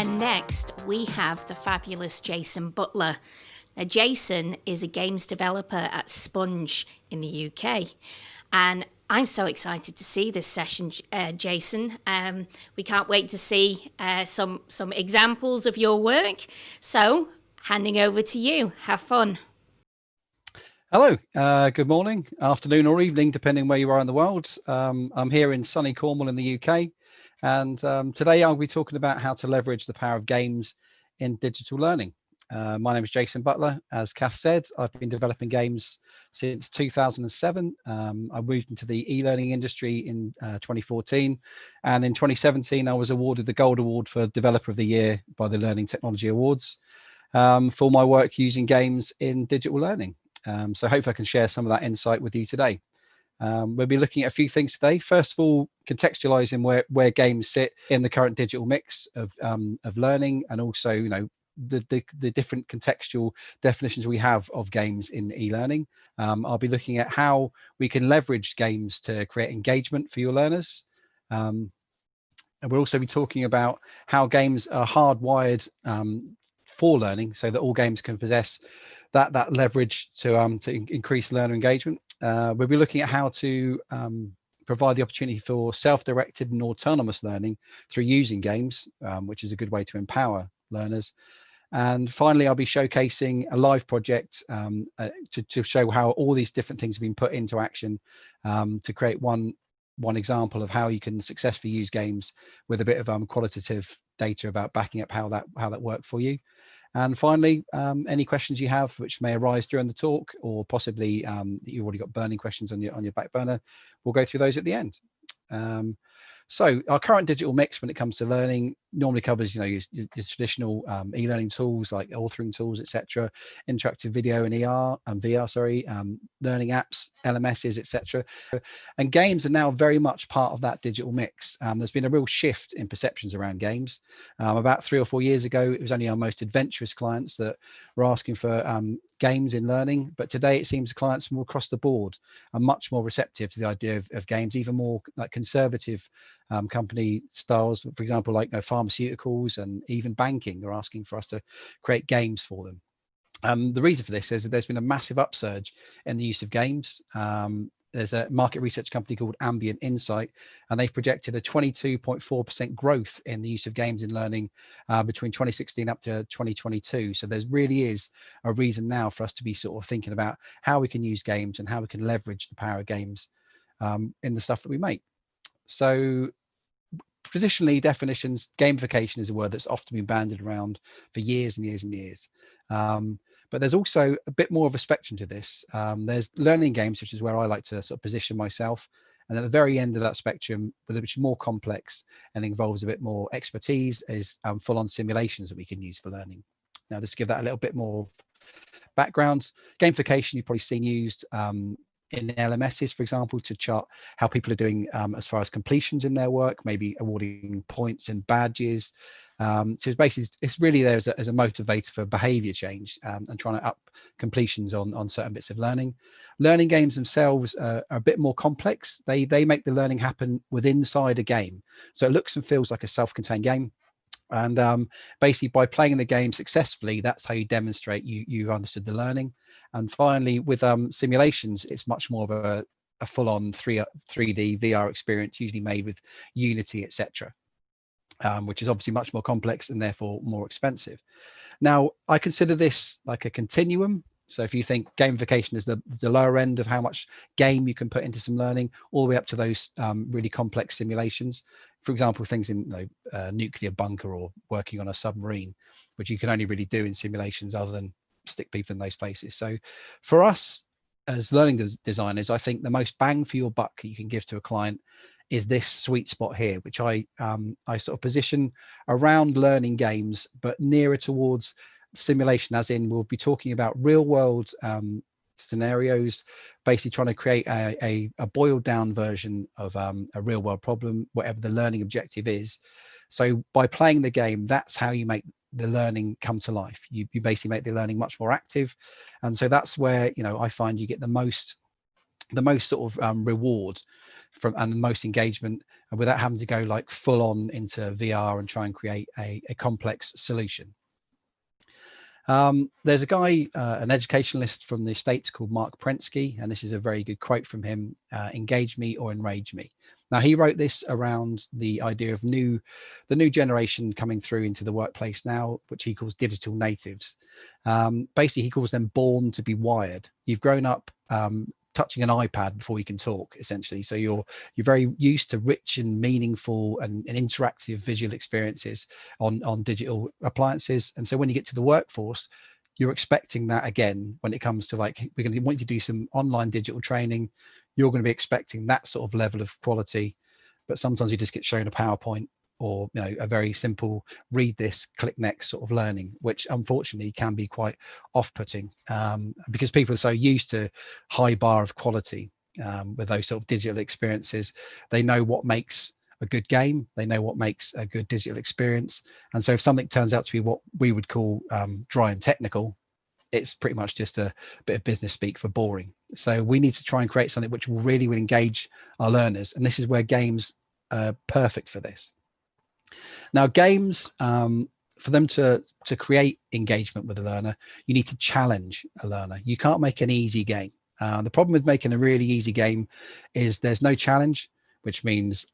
And next, we have the fabulous Jason Butler. Now, Jason is a games developer at Sponge in the UK. And I'm so excited to see this session, Jason. We can't wait to see some examples of your work. So, handing over to you. Have fun. Hello, good morning, afternoon or evening, depending where you are in the world. I'm here in sunny Cornwall in the UK, and today I'll be talking about how to leverage the power of games in digital learning. My name is Jason Butler. As Kath said, I've been developing games since 2007. I moved into the e-learning industry in 2014, and in 2017 I was awarded the Gold Award for Developer of the Year by the Learning Technology Awards for my work using games in digital learning. So hopefully I can share some of that insight with you today. We'll be looking at a few things today. First of all, contextualizing where games sit in the current digital mix of learning, and also, you know, the different contextual definitions we have of games in e-learning. I'll be looking at how we can leverage games to create engagement for your learners. And we'll also be talking about how games are hardwired for learning, so that all games can possess that leverage to increase learner engagement. We'll be looking at how to provide the opportunity for self-directed and autonomous learning through using games, which is a good way to empower learners. And finally, I'll be showcasing a live project to show how all these different things have been put into action to create one example of how you can successfully use games with a bit of qualitative data about backing up how that worked for you. And finally, any questions you have which may arise during the talk, or possibly that you've already got burning questions on your back burner, we'll go through those at the end. So our current digital mix when it comes to learning normally covers, you know, your traditional e-learning tools like authoring tools, etc., interactive video and VR, learning apps, LMSs, etc. And games are now very much part of that digital mix. There's been a real shift in perceptions around games. About 3 or 4 years ago, it was only our most adventurous clients that were asking for games in learning, but today it seems clients from across the board are much more receptive to the idea of games, even more like conservative company styles, for example, like pharmaceuticals and even banking are asking for us to create games for them. The reason for this is that there's been a massive upsurge in the use of games. There's a market research company called Ambient Insight, and they've projected a 22.4% growth in the use of games in learning between 2016 up to 2022. So there really is a reason now for us to be sort of thinking about how we can use games and how we can leverage the power of games in the stuff that we make. So traditionally, definitions, gamification is a word that's often been bandied around for years and years and years. But there's also a bit more of a spectrum to this. There's learning games, which is where I like to sort of position myself. And at the very end of that spectrum, which is more complex and involves a bit more expertise, is full-on simulations that we can use for learning. Now, just to give that a little bit more background, gamification you've probably seen used in LMSs, for example, to chart how people are doing as far as completions in their work, maybe awarding points and badges. So it's basically, it's really there as a motivator for behavior change and trying to up completions on certain bits of learning. Learning games themselves are a bit more complex. They make the learning happen inside a game. So it looks and feels like a self-contained game. And basically by playing the game successfully, that's how you demonstrate you understood the learning. And finally, with simulations, it's much more of a full-on 3D VR experience, usually made with Unity, etc., which is obviously much more complex and therefore more expensive. Now, I consider this like a continuum. So if you think gamification is the lower end of how much game you can put into some learning, all the way up to those really complex simulations. For example, things in nuclear bunker or working on a submarine, which you can only really do in simulations other than stick people in those places. So for us as learning designers, I think the most bang for your buck you can give to a client is this sweet spot here, which I sort of position around learning games, but nearer towards simulation, as in we'll be talking about real world scenarios, basically trying to create a boiled down version of a real world problem, whatever the learning objective is. So by playing the game, that's how you make the learning come to life. You basically make the learning much more active. And so that's where, I find you get the most the most sort of reward from and the most engagement, and without having to go like full on into VR and try and create a complex solution. There's a guy, an educationalist from the States called Mark Prensky, and this is a very good quote from him: engage me or enrage me. Now, he wrote this around the idea of the new generation coming through into the workplace now, which he calls digital natives. Basically, he calls them born to be wired. You've grown up touching an iPad before you can talk, essentially. So you're very used to rich and meaningful and interactive visual experiences on digital appliances. And so when you get to the workforce, you're expecting that again. When it comes to like, we're going to want you to do some online digital training, you're going to be expecting that sort of level of quality. But sometimes you just get shown a PowerPoint or a very simple read this, click next sort of learning, which unfortunately can be quite off-putting because people are so used to high bar of quality with those sort of digital experiences. They know what makes a good game, they know what makes a good digital experience, and so if something turns out to be what we would call dry and technical, it's pretty much just a bit of business speak for boring. So we need to try and create something which will really engage our learners, and this is where games are perfect for this. Now, games, for them to create engagement with a learner, you need to challenge a learner. You can't make an easy game. The problem with making a really easy game is there's no challenge, which means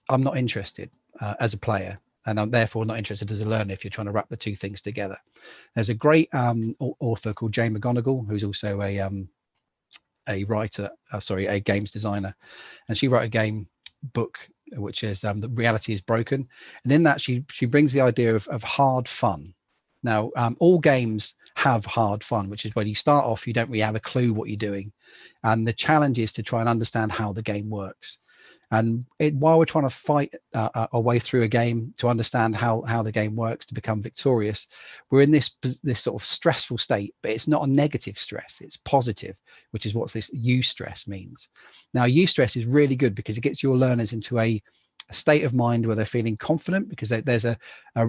I'm not interested as a player, and I'm therefore not interested as a learner if you're trying to wrap the two things together. There's a great author called Jane McGonigal, who's also a writer, a games designer, and she wrote a game book which is The Reality is Broken, and in that she brings the idea of hard fun. Now, all games have hard fun, which is when you start off, you don't really have a clue what you're doing, and the challenge is to try and understand how the game works. And while we're trying to fight our way through a game to understand how the game works to become victorious, we're in this sort of stressful state, but it's not a negative stress, it's positive, which is what this eustress means. Now, eustress is really good because it gets your learners into a state of mind where they're feeling confident because there's an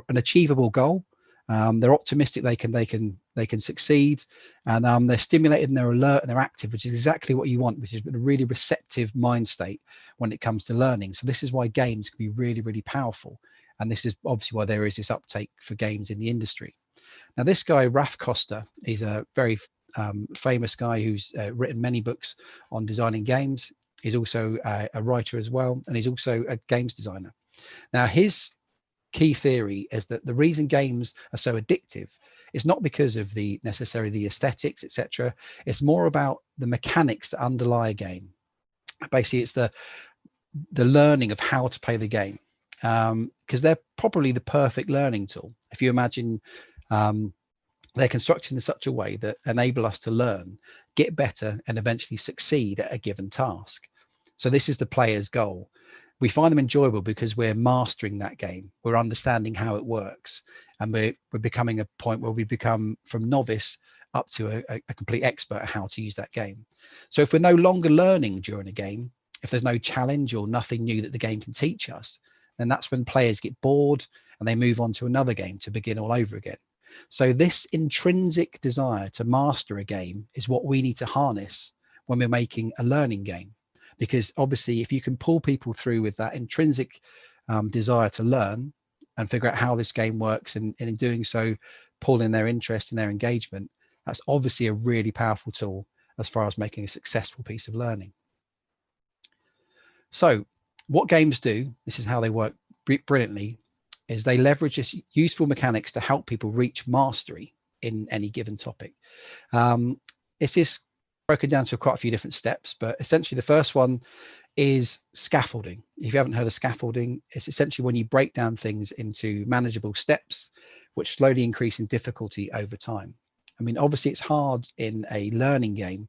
achievable goal. They're optimistic they can succeed, and they're stimulated and they're alert and they're active, which is exactly what you want, which is a really receptive mind state when it comes to learning. So this is why games can be really, really powerful, and this is obviously why there is this uptake for games in the industry. Now, this guy Raf Costa, he's a very famous guy who's written many books on designing games. He's also a writer as well, and he's also a games designer. Now, his key theory is that the reason games are so addictive is not because of necessarily the aesthetics, etc. It's more about the mechanics that underlie a game. Basically, it's the learning of how to play the game, because they're probably the perfect learning tool. If you imagine they're constructed in such a way that enable us to learn, get better, and eventually succeed at a given task. So this is the player's goal. We find them enjoyable because we're mastering that game. We're understanding how it works, and we're becoming a point where we become from novice up to a complete expert at how to use that game. So if we're no longer learning during a game, if there's no challenge or nothing new that the game can teach us, then that's when players get bored and they move on to another game to begin all over again. So this intrinsic desire to master a game is what we need to harness when we're making a learning game. Because obviously, if you can pull people through with that intrinsic desire to learn and figure out how this game works, and in doing so, pull in their interest and their engagement, that's obviously a really powerful tool as far as making a successful piece of learning. So what games do, this is how they work brilliantly, is they leverage this useful mechanics to help people reach mastery in any given topic. It's broken down to quite a few different steps, but essentially the first one is scaffolding. If you haven't heard of scaffolding, it's essentially when you break down things into manageable steps, which slowly increase in difficulty over time. I mean, obviously it's hard in a learning game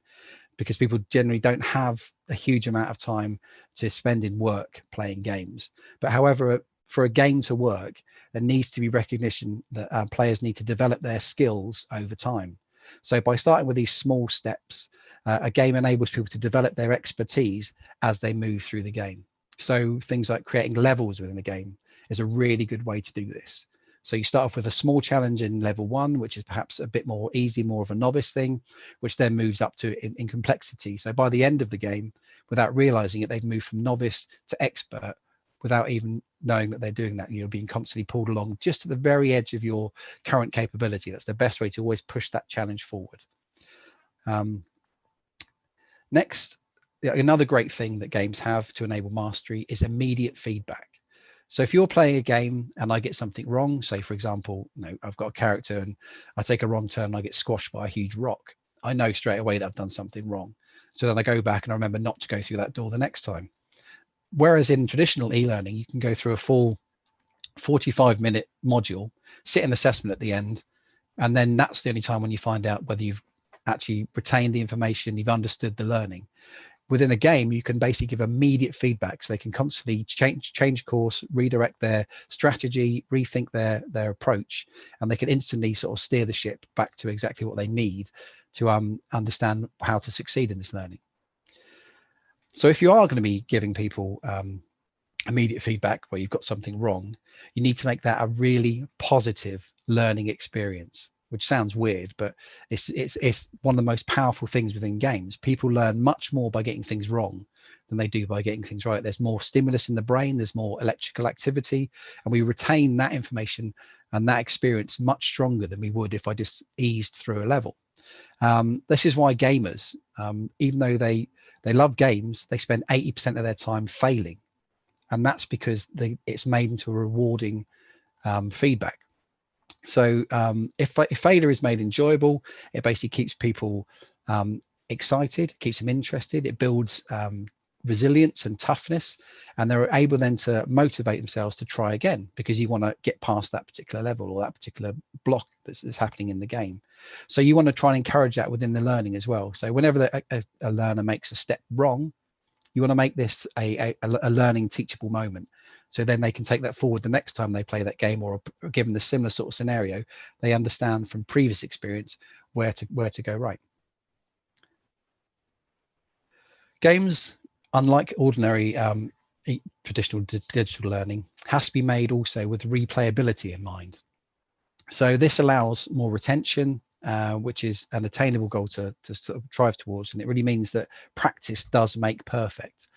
because people generally don't have a huge amount of time to spend in work playing games. But however, for a game to work, there needs to be recognition that players need to develop their skills over time. So by starting with these small steps, a game enables people to develop their expertise as they move through the game. So things like creating levels within the game is a really good way to do this. So you start off with a small challenge in level 1, which is perhaps a bit more easy, more of a novice thing, which then moves up to in complexity. So by the end of the game, without realizing it, they've moved from novice to expert without even knowing that they're doing that. You're being constantly pulled along just to the very edge of your current capability. That's the best way to always push that challenge forward. Next, another great thing that games have to enable mastery is immediate feedback. So if you're playing a game and I get something wrong, say for example, I've got a character and I take a wrong turn and I get squashed by a huge rock, I know straight away that I've done something wrong. So then I go back and I remember not to go through that door the next time. Whereas in traditional e-learning, you can go through a full 45-minute module, sit an assessment at the end, and then that's the only time when you find out whether you've actually retained the information, you've understood the learning. Within a game, you can basically give immediate feedback, so they can constantly change course, redirect their strategy, rethink their approach, and they can instantly sort of steer the ship back to exactly what they need to understand how to succeed in this learning. So if you are going to be giving people immediate feedback where you've got something wrong, you need to make that a really positive learning experience, which sounds weird, but it's one of the most powerful things within games. People learn much more by getting things wrong than they do by getting things right. There's more stimulus in the brain, there's more electrical activity, and we retain that information and that experience much stronger than we would if I just eased through a level. This is why gamers, even though they love games, they spend 80% of their time failing. And that's because it's made into a rewarding feedback. So if failure is made enjoyable, it basically keeps people excited, keeps them interested. It builds resilience and toughness, and they're able then to motivate themselves to try again, because you want to get past that particular level or that particular block that's happening in the game. So you want to try and encourage that within the learning as well. So whenever a learner makes a step wrong, you want to make this a learning teachable moment, so then they can take that forward the next time they play that game, or given the similar sort of scenario, they understand from previous experience where to go right. Games, unlike ordinary traditional digital learning, has to be made also with replayability in mind. So this allows more retention, which is an attainable goal to sort of drive towards, and it really means that practice does make perfect.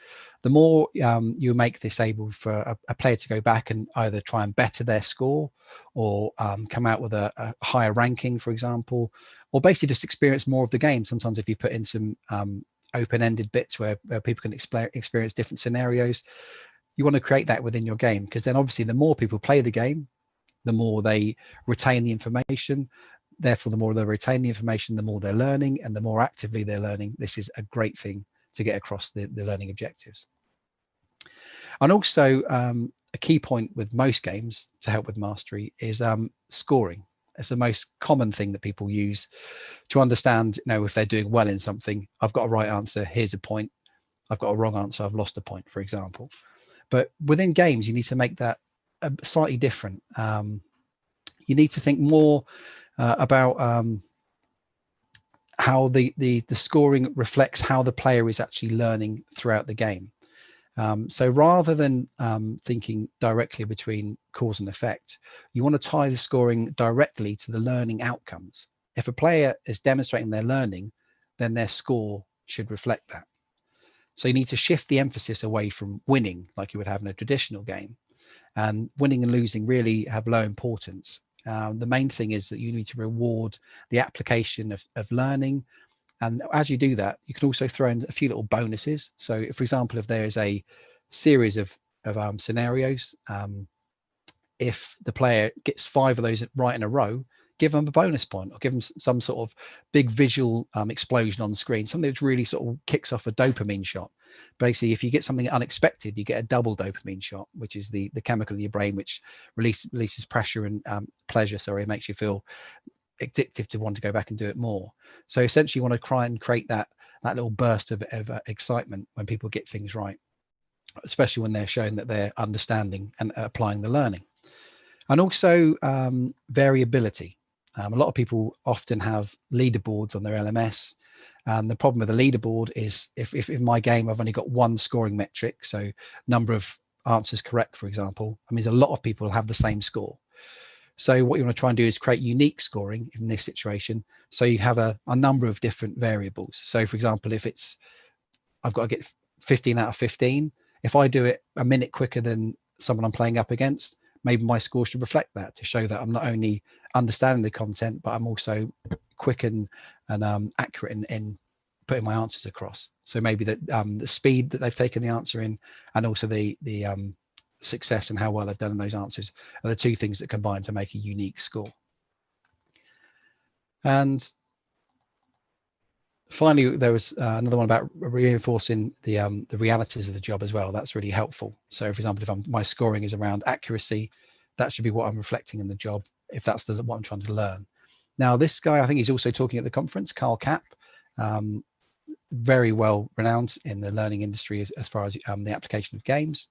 The more you make this able for a player to go back and either try and better their score, or come out with a higher ranking, for example, or basically just experience more of the game. Sometimes if you put in some open-ended bits where people can experience different scenarios, you want to create that within your game, because then obviously the more people play the game, the more they retain the information. Therefore, the more they retain the information, the more they're learning, and the more actively they're learning. This is a great thing to get across the learning objectives. And also a key point with most games to help with mastery is scoring. It's the most common thing that people use to understand, if they're doing well in something. I've got a right answer, here's a point. I've got a wrong answer, I've lost a point, for example. But within games, you need to make that slightly different. You need to think more about how the scoring reflects how the player is actually learning throughout the game. So rather than thinking directly between cause and effect, you want to tie the scoring directly to the learning outcomes. If a player is demonstrating their learning, then their score should reflect that. So you need to shift the emphasis away from winning, like you would have in a traditional game. And winning and losing really have low importance. The main thing is that you need to reward the application of learning. And as you do that, you can also throw in a few little bonuses. So, for example, if there is a series of scenarios, if the player gets 5 of those right in a row, give them a bonus point, or give them some sort of big visual explosion on the screen, something that really sort of kicks off a dopamine shot. Basically, if you get something unexpected, you get a double dopamine shot, which is the chemical in your brain which releases pressure and pleasure. Sorry, it makes you feel addictive to want to go back and do it more. So essentially, you want to try and create that little burst of excitement when people get things right, especially when they're showing that they're understanding and applying the learning. And also variability. A lot of people often have leaderboards on their LMS. And the problem with the leaderboard is if in my game I've only got one scoring metric, so number of answers correct, for example, I mean, a lot of people have the same score. So what you want to try and do is create unique scoring in this situation. So you have a number of different variables. So for example, if it's, I've got to get 15 out of 15, if I do it a minute quicker than someone I'm playing up against, maybe my score should reflect that, to show that I'm not only understanding the content, but I'm also quick and accurate in putting my answers across. So maybe that the speed that they've taken the answer in, and also the success and how well they've done in those answers, are the two things that combine to make a unique score. And finally, there was another one about reinforcing the realities of the job as well. That's really helpful. So, for example, if my scoring is around accuracy, that should be what I'm reflecting in the job, if that's what I'm trying to learn. Now, this guy, I think he's also talking at the conference, Carl Kapp, very well renowned in the learning industry as far as the application of games.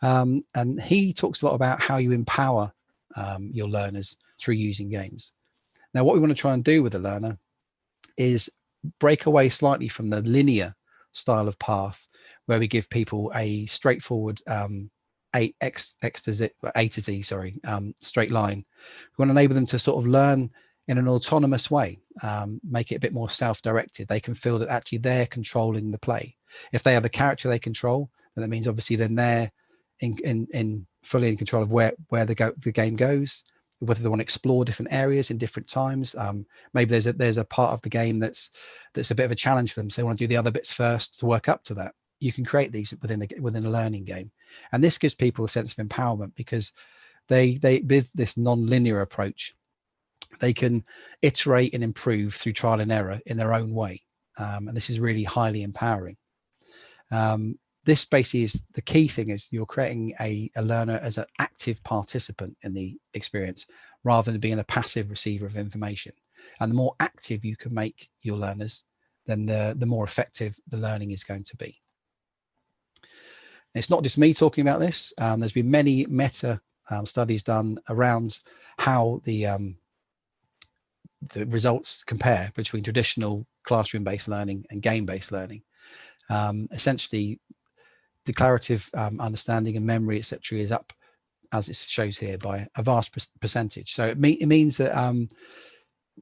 And he talks a lot about how you empower your learners through using games. Now, what we want to try and do with the learner is break away slightly from the linear style of path, where we give people a straightforward A to Z, straight line. We want to enable them to sort of learn in an autonomous way, make it a bit more self-directed. They can feel that actually they're controlling the play. If they have a character they control, then that means obviously then they're in fully in control of where the game goes, whether they want to explore different areas in different times. Maybe there's a part of the game that's a bit of a challenge for them, so they want to do the other bits first to work up to that. You can create these within a learning game, and this gives people a sense of empowerment, because they with this non-linear approach, they can iterate and improve through trial and error in their own way, and this is really highly empowering. This basically is the key thing, is you're creating a learner as an active participant in the experience, rather than being a passive receiver of information. And the more active you can make your learners, then the more effective the learning is going to be. It's not just me talking about this. There's been many meta studies done around how the results compare between traditional classroom-based learning and game-based learning. Essentially, declarative understanding and memory, etc., is up, as it shows here, by a vast percentage. So it means that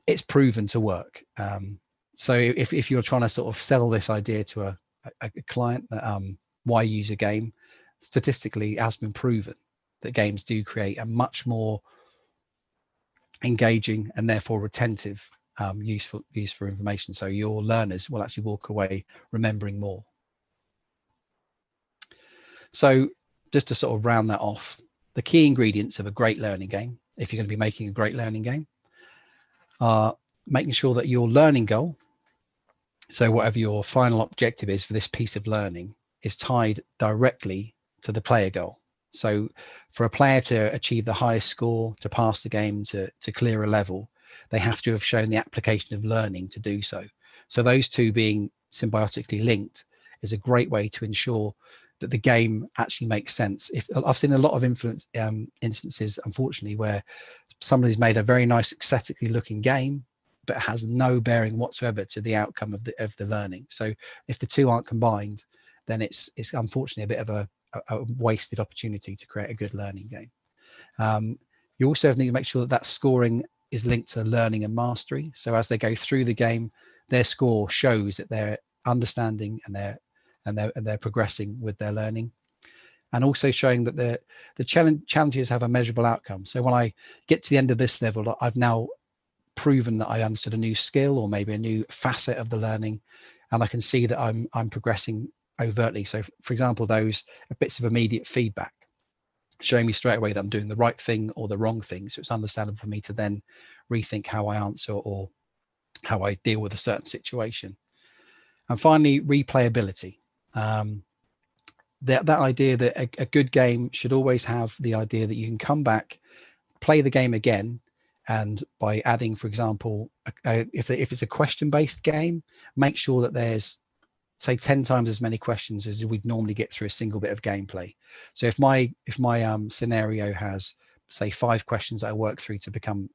it's proven to work. So if you're trying to sort of sell this idea to a client that why use a game, statistically it has been proven that games do create a much more engaging and therefore retentive use for information. So your learners will actually walk away remembering more. So just to sort of round that off, the key ingredients of a great learning game, if you're going to be making a great learning game, are making sure that your learning goal, so whatever your final objective is for this piece of learning, is tied directly to the player goal. So for a player to achieve the highest score, to pass the game, to clear a level, they have to have shown the application of learning to do so. So those two being symbiotically linked is a great way to ensure that the game actually makes sense. I've seen a lot of instances, unfortunately, where somebody's made a very nice aesthetically looking game, but it has no bearing whatsoever to the outcome of the learning. So if the two aren't combined, then it's unfortunately a bit of a wasted opportunity to create a good learning game. You also need to make sure that scoring is linked to learning and mastery. So as they go through the game, their score shows that they're understanding and they're progressing with their learning, and also showing that the challenges have a measurable outcome. So when I get to the end of this level, I've now proven that I understood a new skill or maybe a new facet of the learning, and I can see that I'm progressing overtly. So for example, those bits of immediate feedback showing me straight away that I'm doing the right thing or the wrong thing. So it's understandable for me to then rethink how I answer or how I deal with a certain situation. And finally, replayability. That idea that a good game should always have the idea that you can come back, play the game again, and by adding, for example, if it's a question-based game, make sure that there's, say, 10 times as many questions as we'd normally get through a single bit of gameplay. So if my scenario has, say, 5 questions that I work through to become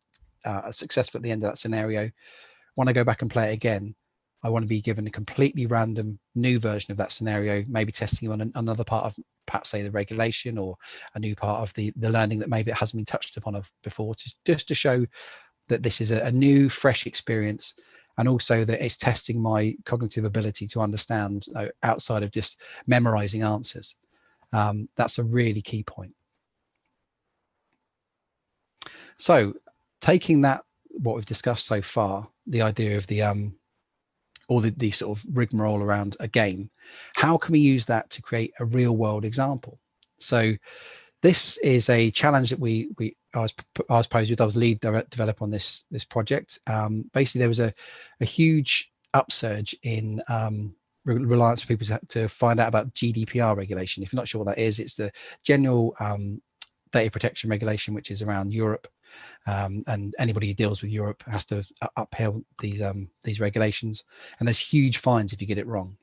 successful at the end of that scenario, when I go back and play it again, I want to be given a completely random new version of that scenario, maybe testing on another part of perhaps say the regulation or a new part of the learning that maybe it hasn't been touched upon before, just to show that this is a new, fresh experience, and also that it's testing my cognitive ability to understand outside of just memorizing answers. That's a really key point. So taking that, what we've discussed so far, the idea of the or the sort of rigmarole around a game, how can we use that to create a real world example? So this is a challenge that I was posed with. I was lead developer on this project. Basically, there was a huge upsurge in reliance for people to find out about GDPR regulation. If you're not sure what that is, it's the general data protection regulation, which is around Europe. And anybody who deals with Europe has to uphold these regulations, and there's huge fines if you get it wrong.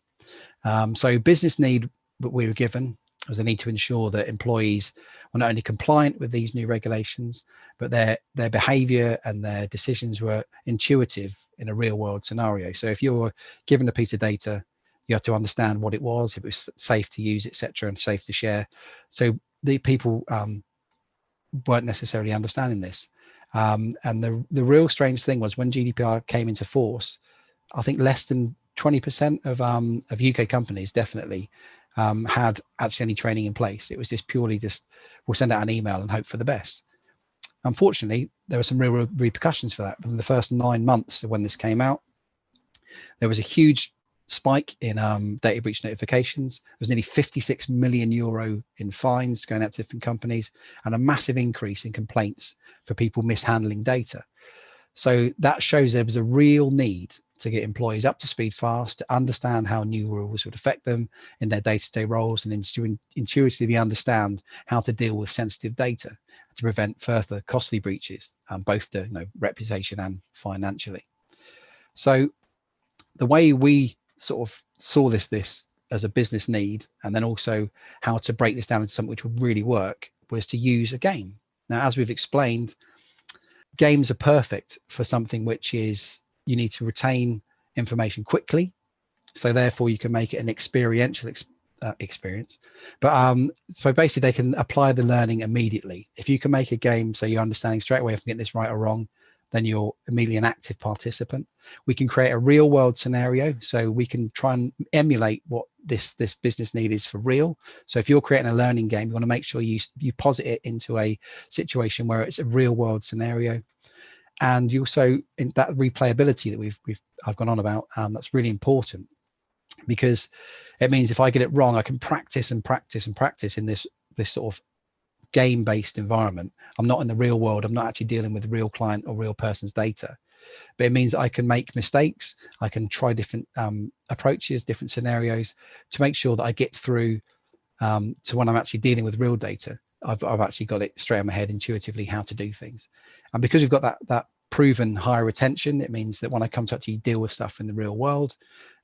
So business need that we were given was a need to ensure that employees were not only compliant with these new regulations, but their behavior and their decisions were intuitive in a real world scenario. So if you're given a piece of data, you have to understand what it was, if it was safe to use, etc., and safe to share. So the people weren't necessarily understanding this. And the real strange thing was when GDPR came into force, I think less than 20% of UK companies definitely had actually any training in place. It was just purely we'll send out an email and hope for the best. Unfortunately, there were some real repercussions for that. Within the first 9 months of when this came out, there was a huge spike in data breach notifications. There was nearly 56 million euro in fines going out to different companies, and a massive increase in complaints for people mishandling data. So that shows there was a real need to get employees up to speed fast, to understand how new rules would affect them in their day-to-day roles, and intuitively understand how to deal with sensitive data to prevent further costly breaches, both to reputation and financially. So the way we sort of saw this as a business need, and then also how to break this down into something which would really work, was to use a game. Now, as we've explained, games are perfect for something which is you need to retain information quickly, so therefore you can make it an experiential experience. But so basically they can apply the learning immediately. If you can make a game so you're understanding straight away if I'm getting this right or wrong, then you're immediately an active participant. We can create a real world scenario, so we can try and emulate what this business need is for real. So if you're creating a learning game, you want to make sure you posit it into a situation where it's a real world scenario. And you also, in that replayability that I've gone on about, that's really important, because it means if I get it wrong, I can practice and practice and practice in this sort of game-based environment. I'm not in the real world. I'm not actually dealing with real client or real person's data, but it means that I can make mistakes. I can try different approaches, different scenarios to make sure that I get through to when I'm actually dealing with real data. I've actually got it straight in my head intuitively how to do things. And because we've got that proven high retention, it means that when I come to actually deal with stuff in the real world,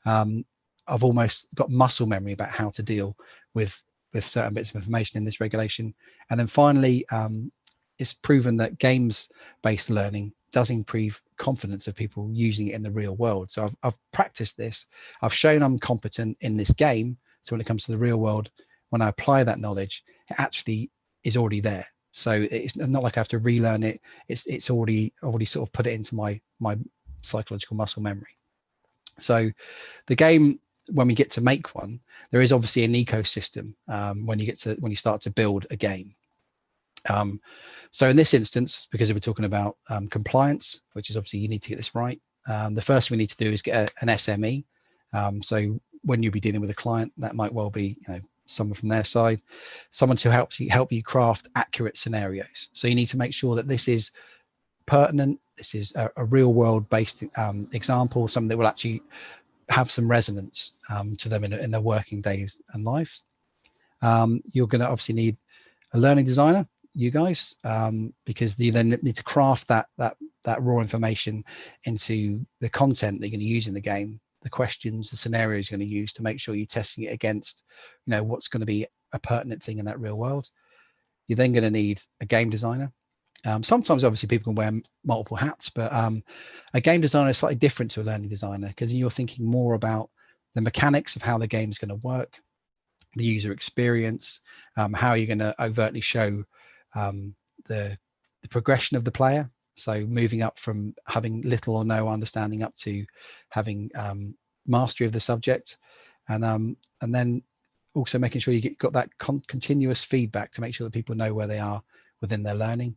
I've almost got muscle memory about how to deal with certain bits of information in this regulation. And then finally, it's proven that games-based learning does improve confidence of people using it in the real world. So I've practiced this. I've shown I'm competent in this game. So when it comes to the real world, when I apply that knowledge, it actually is already there. So it's not like I have to relearn it. It's already sort of put it into my psychological muscle memory. So the game, when we get to make one, there is obviously an ecosystem when you start to build a game. So in this instance, because we're talking about compliance, which is obviously you need to get this right, the first thing we need to do is get an SME. So when you'll be dealing with a client, that might well be someone from their side, someone to help you craft accurate scenarios. So you need to make sure that this is pertinent. This is a real world based example, something that will actually have some resonance to them in their working days and lives. You're going to obviously need a learning designer, you guys, because you then need to craft that raw information into the content that you're going to use in the game, the questions, the scenarios you're going to use to make sure you're testing it against, what's going to be a pertinent thing in that real world. You're then going to need a game designer. Sometimes obviously people can wear multiple hats, but a game designer is slightly different to a learning designer, because you're thinking more about the mechanics of how the game is going to work. the user experience, how you're going to overtly show the progression of the player. So moving up from having little or no understanding up to having mastery of the subject, and then also making sure you got that continuous feedback to make sure that people know where they are within their learning.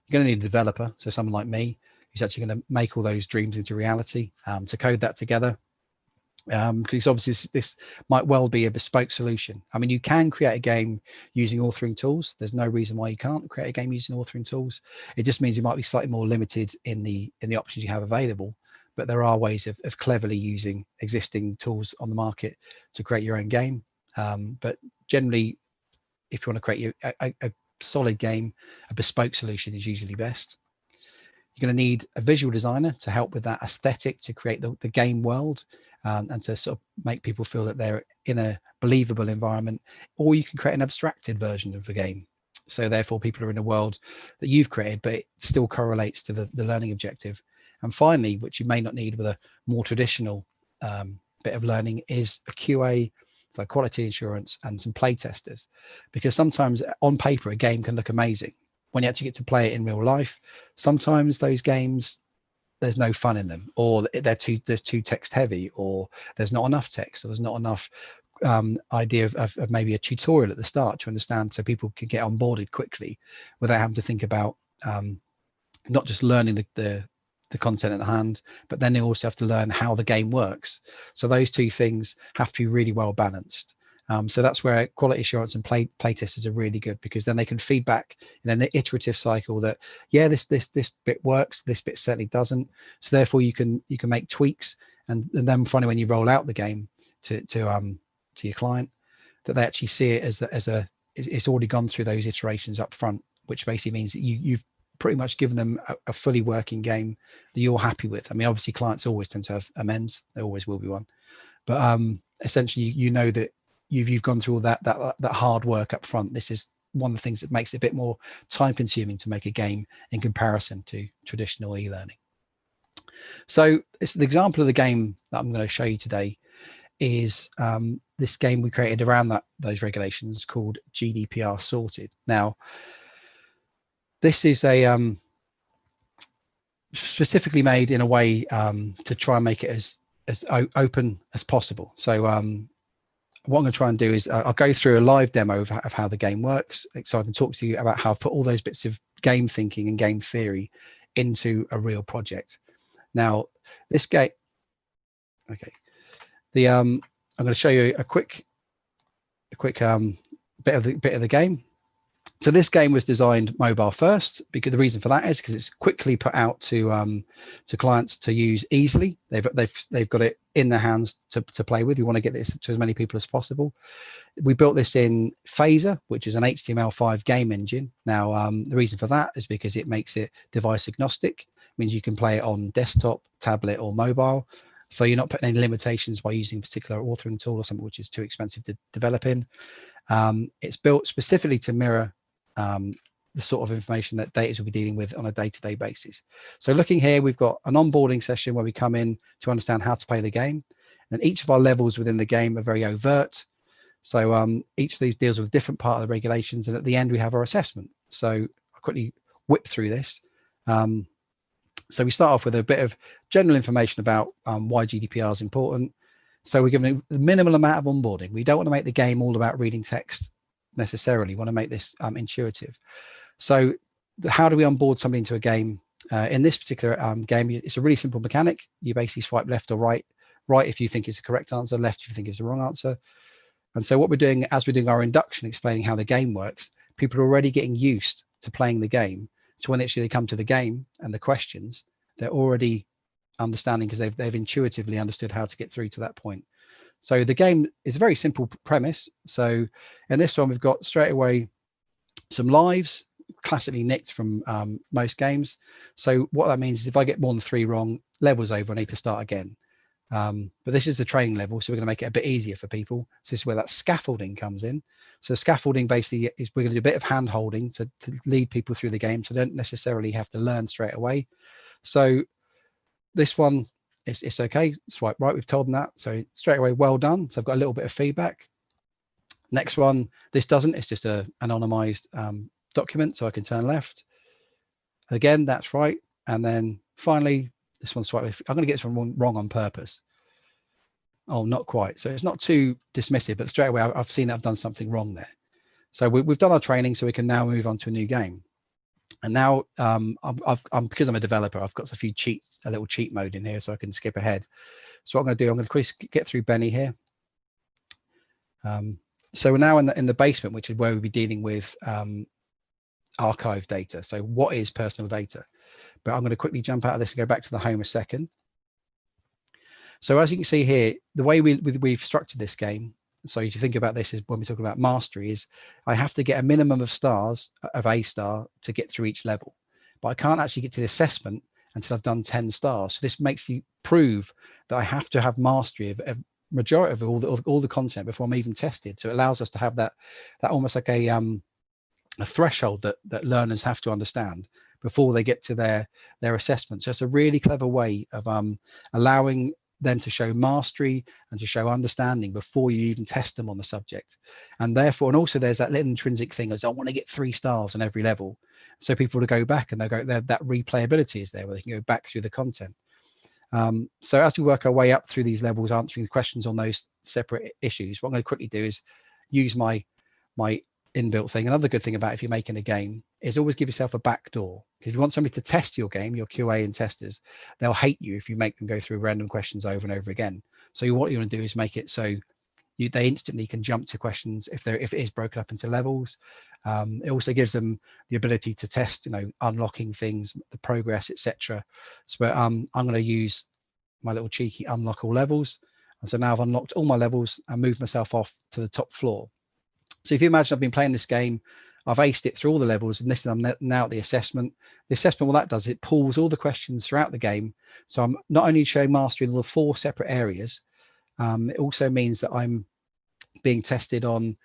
You're going to need a developer, so someone like me who's actually going to make all those dreams into reality, to code that together. Because obviously this might well be a bespoke solution. I mean, you can create a game using authoring tools. There's no reason why you can't create a game using authoring tools. It just means you might be slightly more limited in the options you have available. But there are ways of cleverly using existing tools on the market to create your own game. But generally, if you want to create a solid game, a bespoke solution is usually best. You're going to need a visual designer to help with that aesthetic, to create the game world, and to sort of make people feel that they're in a believable environment. Or you can create an abstracted version of the game, so therefore people are in a world that you've created, but it still correlates to the learning objective. And finally, which you may not need with a more traditional bit of learning, is a QA, so quality assurance, and some play testers, because sometimes on paper a game can look amazing. When you actually get to play it in real life, sometimes those games, there's no fun in them, or they're too text heavy, or there's not enough text, or there's not enough idea of maybe a tutorial at the start to understand, so people can get onboarded quickly without having to think about not just learning the content at hand, but then they also have to learn how the game works. So those two things have to be really well balanced. So that's where quality assurance and play testers are really good, because then they can feedback in an iterative cycle that, yeah, this bit works, this bit certainly doesn't. So therefore you can make tweaks, and then finally when you roll out the game to your client, that they actually see it as it's already gone through those iterations up front, which basically means that you've pretty much given them a fully working game that you're happy with. I mean, obviously clients always tend to have amends, there always will be one, but essentially you know that you've gone through all that hard work up front. This is one of the things that makes it a bit more time consuming to make a game in comparison to traditional e-learning. So it's the example of the game that I'm going to show you today is this game we created around those regulations called GDPR Sorted. Now, this is a specifically made in a way to try and make it as open as possible. So what I'm going to try and do is I'll go through a live demo of how the game works, so I can talk to you about how I've put all those bits of game thinking and game theory into a real project. Now, this game, okay, I'm going to show you a quick bit of the game. So this game was designed mobile first, because the reason for that is because it's quickly put out to clients to use easily. They've got it in their hands to play with. We want to get this to as many people as possible. We built this in Phaser, which is an HTML5 game engine. Now, the reason for that is because it makes it device agnostic. It means you can play it on desktop, tablet, or mobile. So you're not putting any limitations by using a particular authoring tool or something which is too expensive to develop in. It's built specifically to mirror the sort of information that data will be dealing with on a day-to-day basis. So looking here, we've got an onboarding session where we come in to understand how to play the game. And each of our levels within the game are very overt. So each of these deals with a different part of the regulations. And at the end, we have our assessment. So I'll quickly whip through this. So we start off with a bit of general information about why GDPR is important. So we're given a minimal amount of onboarding. We don't want to make the game all about reading text necessarily. We want to make this intuitive. So how do we onboard somebody into a game? In this particular game, it's a really simple mechanic. You basically swipe left or right if you think it's the correct answer, left if you think it's the wrong answer. And so what we're doing as we're doing our induction, explaining how the game works, people are already getting used to playing the game. So when actually they come to the game and the questions, they're already understanding, because they've intuitively understood how to get through to that point. So the game is a very simple premise. So in this one, we've got straight away some lives, classically nicked from most games. So what that means is if I get more than 3 wrong, level's over, I need to start again. But this is the training level, so we're going to make it a bit easier for people. So this is where that scaffolding comes in. So scaffolding basically is we're going to do a bit of hand holding to lead people through the game, so they don't necessarily have to learn straight away. So this one, it's okay, swipe right, we've told them that. So straight away, well done. So I've got a little bit of feedback. Next one, this doesn't, it's just a anonymized document, so I can turn left. Again, that's right. And then finally, this one's slightly, I'm going to get this one wrong on purpose. Oh, not quite. So it's not too dismissive, but straight away I've seen that I've done something wrong there. So we've done our training, so we can now move on to a new game. And now because I'm a developer, I've got a few cheats, a little cheat mode in here, so I can skip ahead. So what I'm going to do, I'm going to quickly get through Benny here. So we're now in the basement, which is where we'll be dealing with archive data. So what is personal data? But I'm going to quickly jump out of this and go back to the home a second. So as you can see here, the way we've structured this game, so if you think about this is when we talk about mastery, is I have to get a minimum of stars of A star to get through each level, but I can't actually get to the assessment until I've done 10 stars. So this makes you prove that I have to have mastery of majority of all the content before I'm even tested. So it allows us to have that almost like a threshold that learners have to understand before they get to their assessment. So it's a really clever way of allowing them to show mastery and to show understanding before you even test them on the subject. And therefore, and also there's that little intrinsic thing as I want to get 3 stars on every level. So people will go back and they'll go, that replayability is there where they can go back through the content. So as we work our way up through these levels, answering the questions on those separate issues, what I'm going to quickly do is use my inbuilt thing. Another good thing about if you're making a game is always give yourself a back door. If you want somebody to test your game, your QA and testers, they'll hate you if you make them go through random questions over and over again. So what you want to do is make it so they instantly can jump to questions if it is broken up into levels. It also gives them the ability to test, unlocking things, the progress, etc. So I'm going to use my little cheeky unlock all levels. And so now I've unlocked all my levels and moved myself off to the top floor. So if you imagine I've been playing this game, I've aced it through all the levels, and this is I'm now at the assessment. The assessment, what that does, it pulls all the questions throughout the game. So I'm not only showing mastery in the 4 separate areas, it also means that I'm being tested on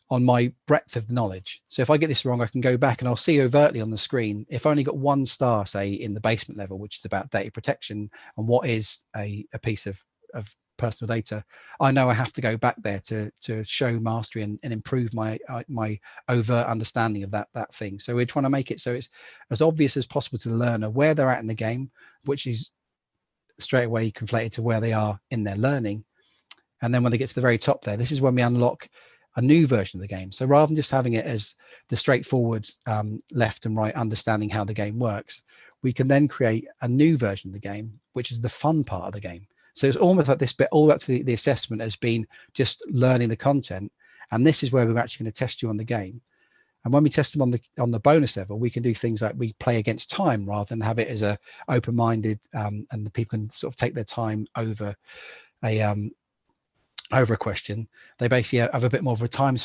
my breadth of knowledge. So if I get this wrong, I can go back and I'll see overtly on the screen, if I only got 1 star, say in the basement level, which is about data protection and what is a piece of personal data, I know I have to go back there to show mastery and improve my overt understanding of that thing. So we're trying to make it so it's as obvious as possible to the learner where they're at in the game, which is straight away conflated to where they are in their learning. And then when they get to the very top there, this is when we unlock a new version of the game. So rather than just having it as the straightforward left and right understanding how the game works, we can then create a new version of the game, which is the fun part of the game. So it's almost like this bit all up to the assessment has been just learning the content. And this is where we're actually going to test you on the game. And when we test them on the bonus level, we can do things like we play against time rather than have it as a open-minded and the people can sort of take their time over a question. They basically have a bit more of a time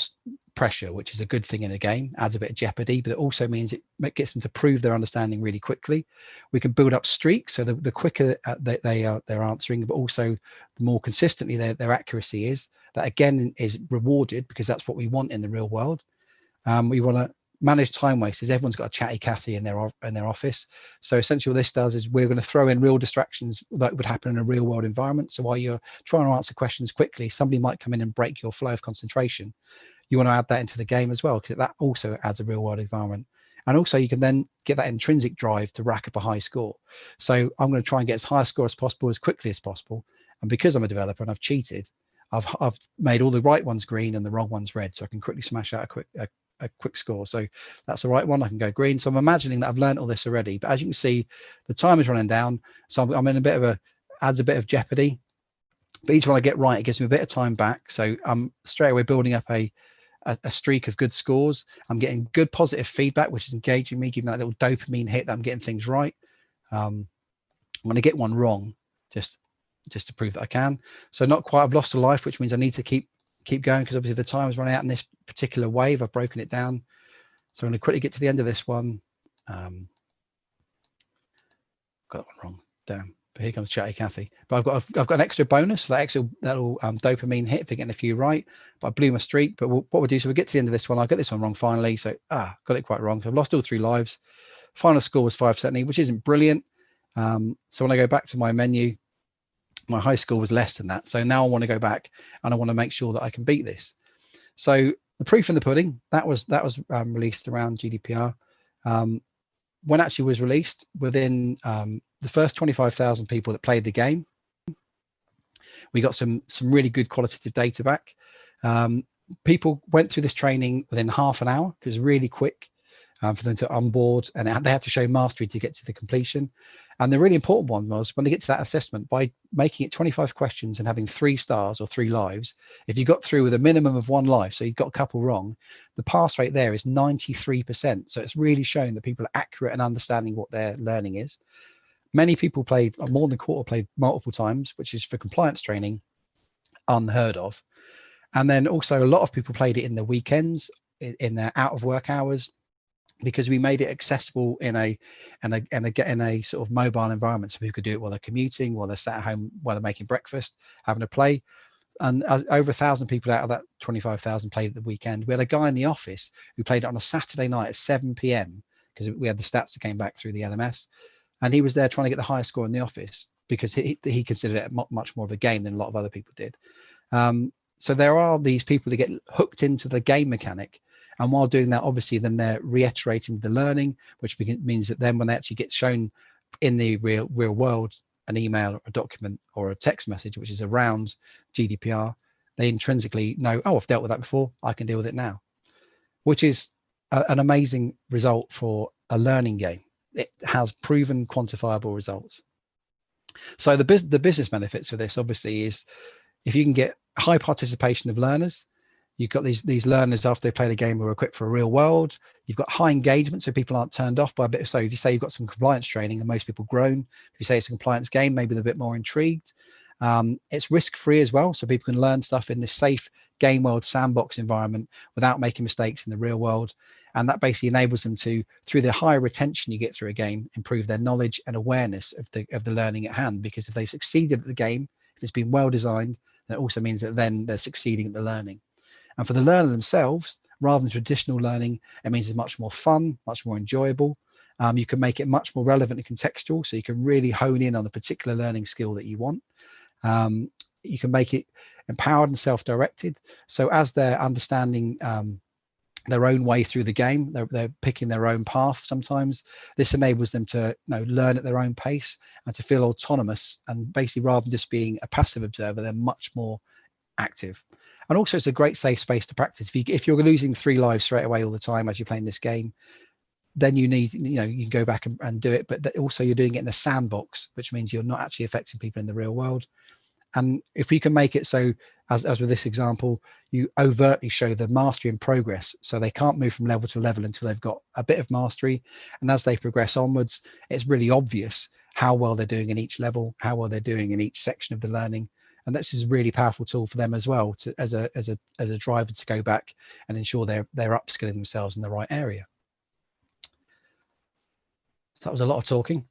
pressure, which is a good thing in a game, adds a bit of jeopardy, but it also means it gets them to prove their understanding really quickly. We can build up streaks, so the quicker they're answering, but also the more consistently their accuracy is. That again is rewarded because that's what we want in the real world. We want to manage time wasters. Everyone's got a chatty Cathy in their office. So essentially what this does is we're going to throw in real distractions that would happen in a real world environment. So while you're trying to answer questions quickly, somebody might come in and break your flow of concentration. You want to add that into the game as well, because that also adds a real world environment. And also you can then get that intrinsic drive to rack up a high score. So I'm going to try and get as high a score as possible, as quickly as possible. And because I'm a developer and I've cheated, I've made all the right ones green and the wrong ones red. So I can quickly smash out a quick score. So that's the right one. I can go green. So I'm imagining that I've learned all this already, but as you can see, the time is running down. So I'm in adds a bit of jeopardy, but each one I get right, it gives me a bit of time back. So I'm straight away building up a streak of good scores. I'm getting good positive feedback, which is engaging me, giving that little dopamine hit that I'm getting things right. I'm going to get one wrong just to prove that I can. So not quite, I've lost a life, which means I need to keep going because obviously the time is running out in this particular wave. I've broken it down. So I'm going to quickly get to the end of this one. Got that one wrong. Damn. But here comes chatty Cathy. But I've got an extra bonus. So that little dopamine hit for getting a few right. But I blew my streak. But what we'll do, so we'll get to the end of this one. I'll get this one wrong finally. So got it quite wrong. So I've lost all 3 lives. Final score was 570, which isn't brilliant. So when I go back to my menu, my high score was less than that. So now I want to go back and I want to make sure that I can beat this. So the proof in the pudding, that was released around GDPR. When actually was released, within the first 25,000 people that played the game, we got some really good qualitative data back. People went through this training within half an hour. It was really quick for them to onboard, and they had to show mastery to get to the completion. And the really important one was when they get to that assessment, by making it 25 questions and having 3 stars or 3 lives, if you got through with a minimum of 1 life, so you got a couple wrong, the pass rate there is 93%. So it's really showing that people are accurate and understanding what their learning is. Many people played, more than a quarter played multiple times, which is for compliance training unheard of. And then also a lot of people played it in the weekends, in their out of work hours, because we made it accessible in a sort of mobile environment, so people could do it while they're commuting, while they're sat at home, while they're making breakfast, having a play. And over 1,000 people out of that 25,000 played at the weekend. We had a guy in the office who played it on a Saturday night at 7 p.m. because we had the stats that came back through the LMS, and he was there trying to get the highest score in the office because he considered it much more of a game than a lot of other people did. So there are these people that get hooked into the game mechanic, and while doing that, obviously, then they're reiterating the learning, which means that then when they actually get shown in the real world an email or a document or a text message, which is around GDPR, they intrinsically know, oh, I've dealt with that before, I can deal with it now, which is an amazing result for a learning game. It has proven quantifiable results. So the business benefits for this, obviously, is if you can get high participation of learners, you've got these learners after they play the game who are equipped for a real world. You've got high engagement, so people aren't turned off by a bit. So if you say you've got some compliance training and most people groan, if you say it's a compliance game, maybe they're a bit more intrigued. It's risk-free as well, so people can learn stuff in this safe game world sandbox environment without making mistakes in the real world. And that basically enables them to, through the higher retention you get through a game, improve their knowledge and awareness of the learning at hand. Because if they've succeeded at the game, if it's been well designed, then it also means that then they're succeeding at the learning. And for the learner themselves, rather than traditional learning, it means it's much more fun, much more enjoyable. You can make it much more relevant and contextual, so you can really hone in on the particular learning skill that you want. You can make it empowered and self-directed. So as they're understanding their own way through the game, they're picking their own path sometimes. This enables them to learn at their own pace and to feel autonomous. And basically, rather than just being a passive observer, they're much more active. And also, it's a great safe space to practice. If you're losing 3 lives straight away all the time as you're playing this game, then you need, you can go back and do it. But also, you're doing it in a sandbox, which means you're not actually affecting people in the real world. And if we can make it so, as with this example, you overtly show the mastery and progress, so they can't move from level to level until they've got a bit of mastery. And as they progress onwards, it's really obvious how well they're doing in each level, how well they're doing in each section of the learning. And this is a really powerful tool for them as well, to as a driver to go back and ensure they're upskilling themselves in the right area. So that was a lot of talking.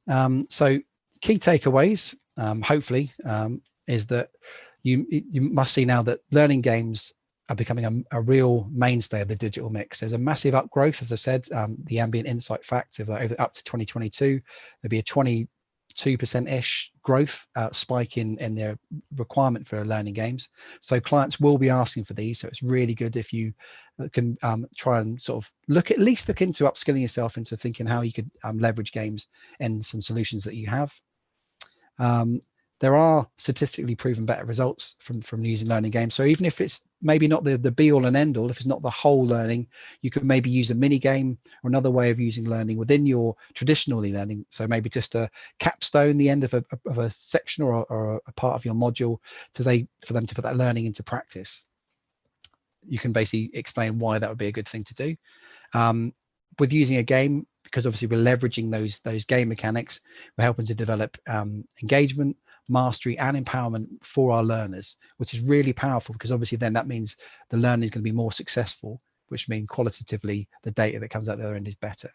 So key takeaways, hopefully, is that you must see now that learning games are becoming a real mainstay of the digital mix. There's a massive upgrowth, as I said, the ambient insight fact of over up to 2022, there'll be a 22%-ish growth spike in their requirement for learning games. So clients will be asking for these. So it's really good if you can try and sort of look into upskilling yourself into thinking how you could leverage games and some solutions that you have. There are statistically proven better results from using learning games. So even if it's maybe not the be all and end all, if it's not the whole learning, you could maybe use a mini game or another way of using learning within your traditional e-learning. So maybe just a capstone, the end of a section or a part of your module, for them to put that learning into practice. You can basically explain why that would be a good thing to do. With using a game, because obviously we're leveraging those game mechanics, we're helping to develop engagement, mastery and empowerment for our learners, which is really powerful, because obviously then that means the learning is going to be more successful, which means qualitatively the data that comes out the other end is better.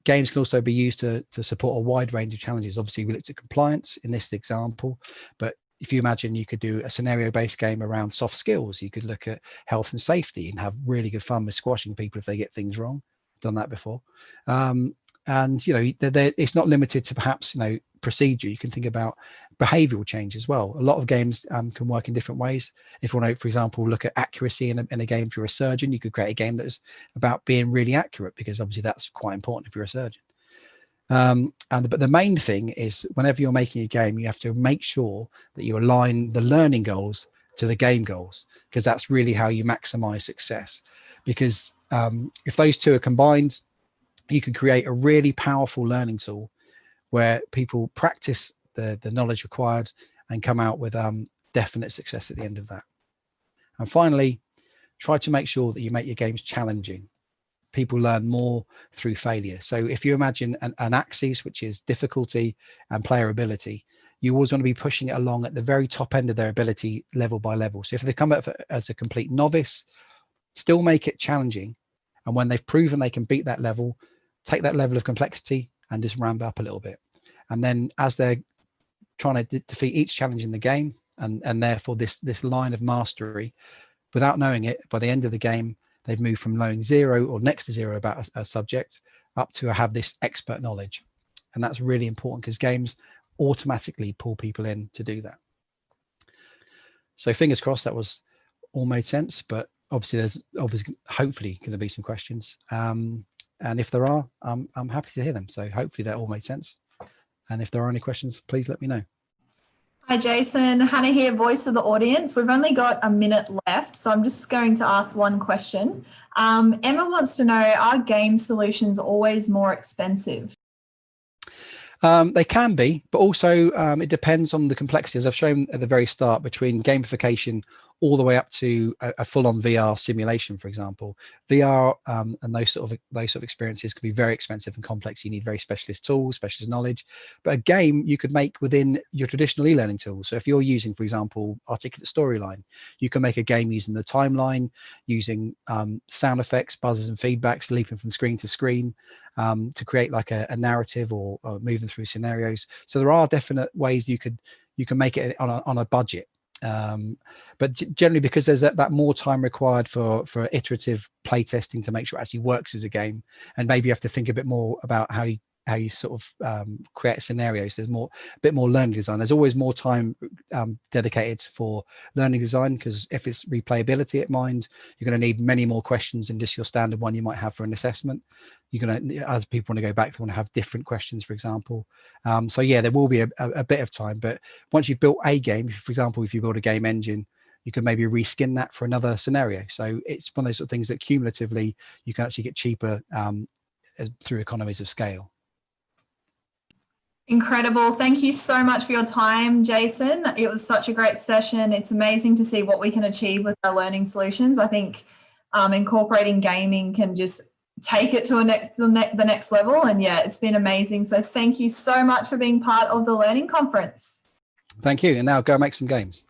Games can also be used to support a wide range of challenges. Obviously we looked at compliance in this example, but if you imagine you could do a scenario-based game around soft skills, you could look at health and safety and have really good fun with squashing people if they get things wrong. Done that before. And it's not limited to perhaps procedure. You can think about behavioral change as well. A lot of games can work in different ways. If you want to, for example, look at accuracy in a game, if you're a surgeon, you could create a game that's about being really accurate, because obviously that's quite important if you're a surgeon. But the main thing is, whenever you're making a game, you have to make sure that you align the learning goals to the game goals, because that's really how you maximize success. Because if those two are combined, you can create a really powerful learning tool where people practice the knowledge required and come out with definite success at the end of that. And finally, try to make sure that you make your games challenging. People learn more through failure. So if you imagine an axis, which is difficulty and player ability, you always want to be pushing it along at the very top end of their ability, level by level. So if they come up as a complete novice, still make it challenging. And when they've proven they can beat that level, take that level of complexity and just ramp up a little bit. And then as they're trying to defeat each challenge in the game, and therefore this line of mastery, without knowing it, by the end of the game, they've moved from knowing zero or next to zero about a subject up to have this expert knowledge. And that's really important, because games automatically pull people in to do that. So fingers crossed that was all made sense, but obviously there's hopefully going to be some questions. And if there are, I'm happy to hear them. So hopefully that all made sense. And if there are any questions, please let me know. Hi, Jason. Hannah here, voice of the audience. We've only got a minute left, so I'm just going to ask one question. Emma wants to know, are game solutions always more expensive? They can be, but also it depends on the complexity, as I've shown at the very start, between gamification all the way up to a full-on VR simulation, for example. VR and those sort of experiences can be very expensive and complex. You need very specialist tools, specialist knowledge. But a game you could make within your traditional e-learning tools. So if you're using, for example, Articulate Storyline, you can make a game using the timeline, using sound effects, buzzers and feedbacks, leaping from screen to screen, to create like a narrative or moving through scenarios. So there are definite ways you can make it on a budget. But generally, because there's that more time required for iterative play testing to make sure it actually works as a game, and maybe you have to think a bit more about how you sort of create scenarios. There's a bit more learning design. There's always more time dedicated for learning design, because if it's replayability at mind, you're going to need many more questions than just your standard one you might have for an assessment. You're going to, as people want to go back, they want to have different questions, for example. So yeah, there will be a bit of time, but once you've built a game, for example, if you build a game engine, you can maybe reskin that for another scenario. So it's one of those sort of things that cumulatively you can actually get cheaper through economies of scale. Incredible. Thank you so much for your time, Jason. It was such a great session. It's amazing to see what we can achieve with our learning solutions. I think incorporating gaming can just take it to the next level. And yeah, it's been amazing. So thank you so much for being part of the Learning Conference. Thank you. And now go make some games.